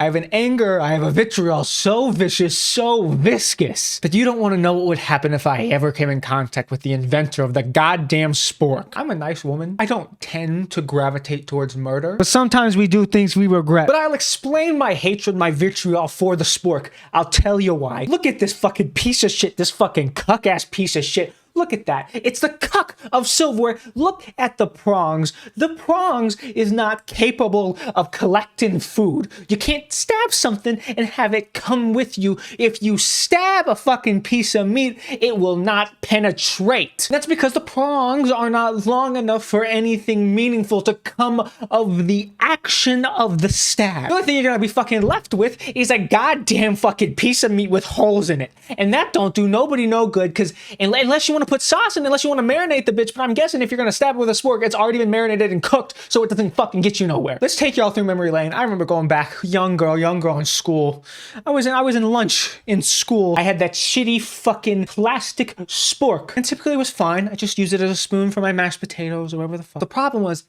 I have an anger, I have a vitriol so vicious, so viscous, that you don't want to know what would happen if I ever came in contact with the inventor of the goddamn spork. I'm a nice woman. I don't tend to gravitate towards murder, but sometimes we do things we regret. But I'll explain my hatred, my vitriol for the spork. I'll tell you why. Look at this fucking piece of shit, this fucking cuck-ass piece of shit. Look at that. It's the cuck of silverware. Look at the prongs. The prongs is not capable of collecting food. You can't stab something and have it come with you. If you stab a fucking piece of meat, it will not penetrate. That's because the prongs are not long enough for anything meaningful to come of the action of the stab. The only thing you're gonna be fucking left with is a goddamn fucking piece of meat with holes in it. And that don't do nobody no good, because unless you want to put sauce in, unless you want to marinate the bitch, but I'm guessing if you're gonna stab it with a spork, it's already been marinated and cooked, so it doesn't fucking get you nowhere. Let's take y'all through memory lane. I remember going back, young girl in school. I was in lunch in school. I had that shitty fucking plastic spork, and typically it was fine. I just used it as a spoon for my mashed potatoes or whatever the fuck. The problem was,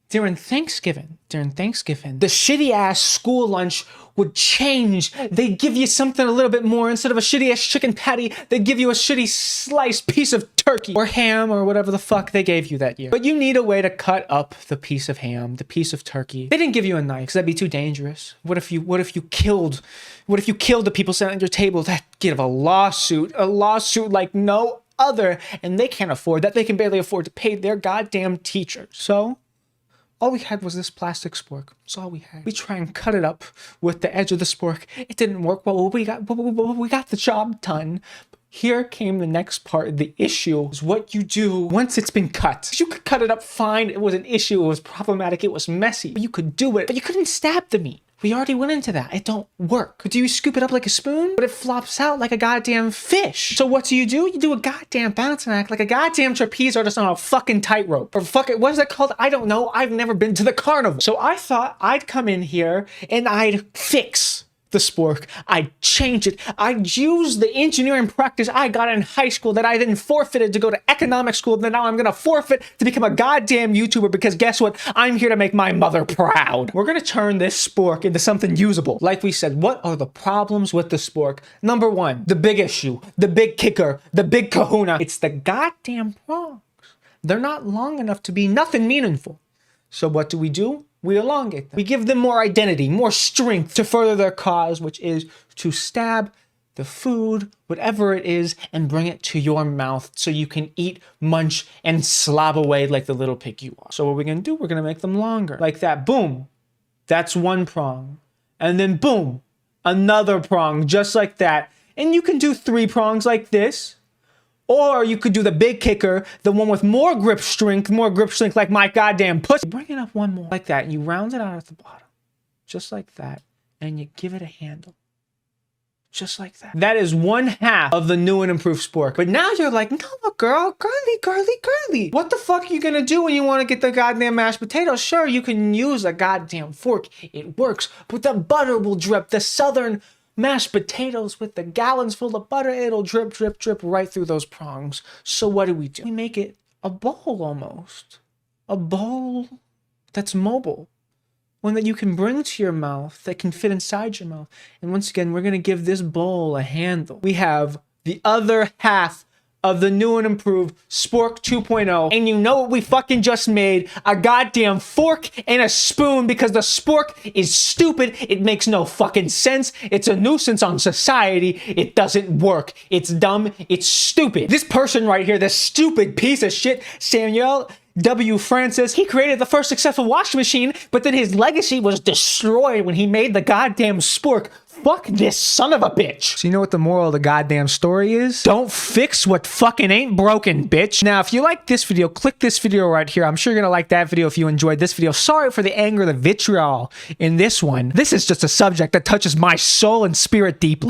during Thanksgiving, the shitty ass school lunch would change. They'd give you something a little bit more. Instead of a shitty ass chicken patty, they'd give you a shitty sliced piece of turkey or ham or whatever the fuck they gave you that year. But you need a way to cut up the piece of ham, the piece of turkey. They didn't give you a knife because that'd be too dangerous. What if you killed the people sitting at your table? That'd give a lawsuit like no other, and they can't afford that. They can barely afford to pay their goddamn teachers. So all we had was this plastic spork. That's all we had. We try and cut it up with the edge of the spork. It didn't work well. We got the job done. Here came the next part. The issue is what you do once it's been cut. You could cut it up fine. It was an issue. It was problematic. It was messy. But you could do it. But you couldn't stab the meat. We already went into that. It don't work. Do you scoop it up like a spoon? But it flops out like a goddamn fish. So what do? You do a goddamn balancing act like a goddamn trapeze artist on a fucking tightrope. Or fucking, what is that called? I don't know. I've never been to the carnival. So I thought I'd come in here and I'd fix the spork. I'd change it. I'd use the engineering practice I got in high school that I then forfeited to go to economic school. Then now I'm gonna forfeit to become a goddamn YouTuber, because guess what? I'm here to make my mother proud. We're gonna turn this spork into something usable. Like we said, what are the problems with the spork? Number one, the big issue, the big kicker, the big kahuna. It's the goddamn prongs. They're not long enough to be nothing meaningful. So what do? We elongate them. We give them more identity, more strength to further their cause, which is to stab the food, whatever it is, and bring it to your mouth so you can eat, munch, and slob away like the little pig you are. So what we're gonna do, we're gonna make them longer. Like that, boom. That's one prong. And then boom, another prong, just like that. And you can do 3 prongs like this. Or you could do the big kicker, the one with more grip strength like my goddamn pussy. Bring it up one more like that, and you round it out at the bottom. Just like that. And you give it a handle. Just like that. That is 1/2 of the new and improved spork. But now you're like, no, girl, girly. What the fuck are you gonna do when you want to get the goddamn mashed potatoes? Sure, you can use a goddamn fork. It works. But the butter will drip. The southern mashed potatoes with the gallons full of butter, it'll drip right through those prongs. So what do? We make it a bowl almost. A bowl that's mobile. One that you can bring to your mouth, that can fit inside your mouth. And once again, we're going to give this bowl a handle. We have the other half of the new and improved Spork 2.0. And you know what we fucking just made? A goddamn fork and a spoon, because the spork is stupid. It makes no fucking sense. It's a nuisance on society. It doesn't work. It's dumb. It's stupid. This person right here, this stupid piece of shit, Samuel W. Francis, he created the first successful washing machine, but then his legacy was destroyed when he made the goddamn spork. Fuck this son of a bitch. So you know what the moral of the goddamn story is? Don't fix what fucking ain't broken, bitch. Now, if you like this video, click this video right here. I'm sure you're gonna like that video if you enjoyed this video. Sorry for the anger, the vitriol in this one. This is just a subject that touches my soul and spirit deeply.